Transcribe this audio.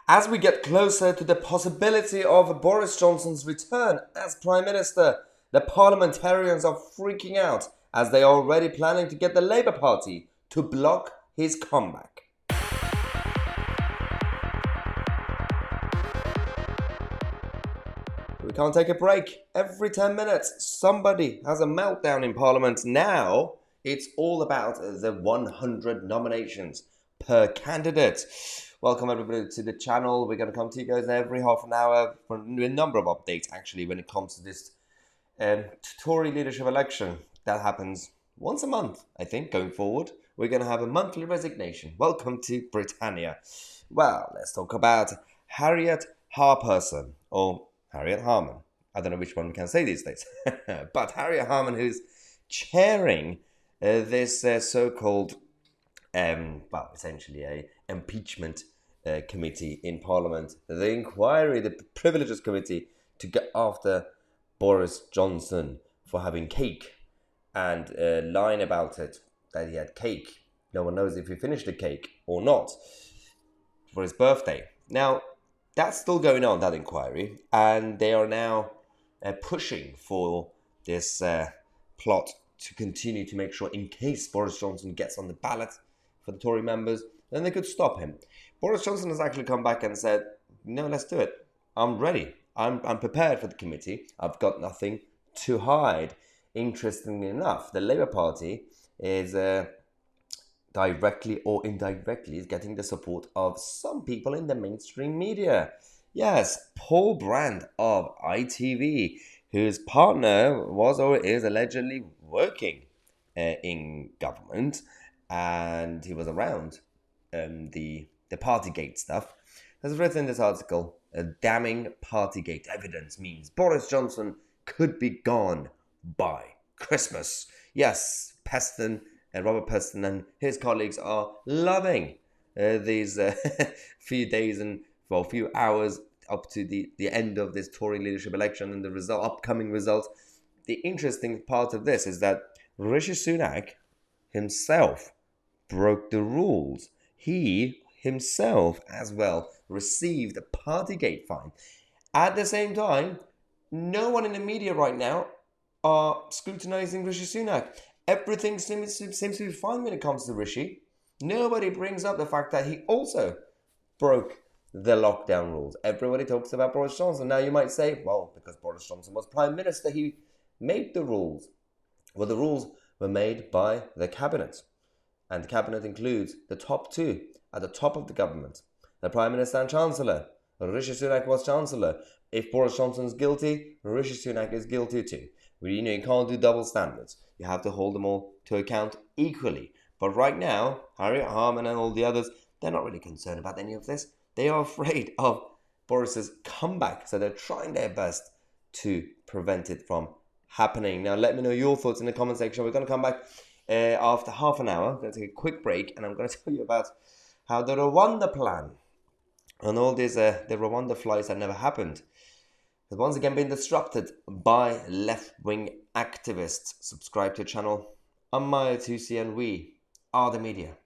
As we get closer to the possibility of Boris Johnson's return as Prime Minister, the parliamentarians are freaking out as they are already planning to get the Labour Party to block his comeback. We can't take a break. Every 10 minutes, somebody has a meltdown in Parliament. Now, it's all about the 100 nominations per candidate. Welcome everybody to the channel. We're going to come to you guys every half an hour for a number of updates actually when it comes to this Tory leadership election. That happens once a month, I think, going forward. We're going to have a monthly resignation. Welcome to Britannia. Well, let's talk about Harriet Harperson, or Harriet Harman. I don't know which one we can say these days. But Harriet Harman, who's chairing this so-called, essentially a impeachment committee in Parliament, the inquiry, the privileges committee, to get after Boris Johnson for having cake and lying about it, that he had cake. No one knows if he finished the cake or not for his birthday. Now, that's still going on, that inquiry, and they are now pushing for this plot to continue to make sure, in case Boris Johnson gets on the ballot for the Tory members, then they could stop him. Boris Johnson has actually come back and said, no, let's do it. I'm ready. I'm prepared for the committee. I've got nothing to hide. Interestingly enough, the Labour Party is directly or indirectly is getting the support of some people in the mainstream media. Yes, Paul Brand of ITV, whose partner was or is allegedly working in government, and he was around the Partygate stuff, has written this article, damning Partygate evidence means Boris Johnson could be gone by Christmas. Yes, Robert Peston and his colleagues are loving these few days and few hours up to the end of this Tory leadership election and the upcoming results. The interesting part of this is that Rishi Sunak himself broke the rules. He himself as well received a Partygate fine. At the same time, no one in the media right now are scrutinizing Rishi Sunak. Everything seems to be fine when it comes to Rishi. Nobody brings up the fact that he also broke the lockdown rules. Everybody talks about Boris Johnson. Now you might say, well, because Boris Johnson was Prime Minister, he made the rules. Well, the rules were made by the Cabinet. And the Cabinet includes the top two at the top of the government. The Prime Minister and Chancellor. Rishi Sunak was Chancellor. If Boris Johnson's guilty, Rishi Sunak is guilty too. You can't do double standards. You have to hold them all to account equally. But right now, Harriet Harman and all the others, they're not really concerned about any of this. They are afraid of Boris's comeback. So they're trying their best to prevent it from happening. Now, let me know your thoughts in the comment section. We're going to come back after half an hour. I'm going to take a quick break, and I'm going to tell you about how the Rwanda plan and all these the Rwanda flights that never happened has once again been disrupted by left-wing activists. Subscribe to the channel. I'm Tousi, and we are the media.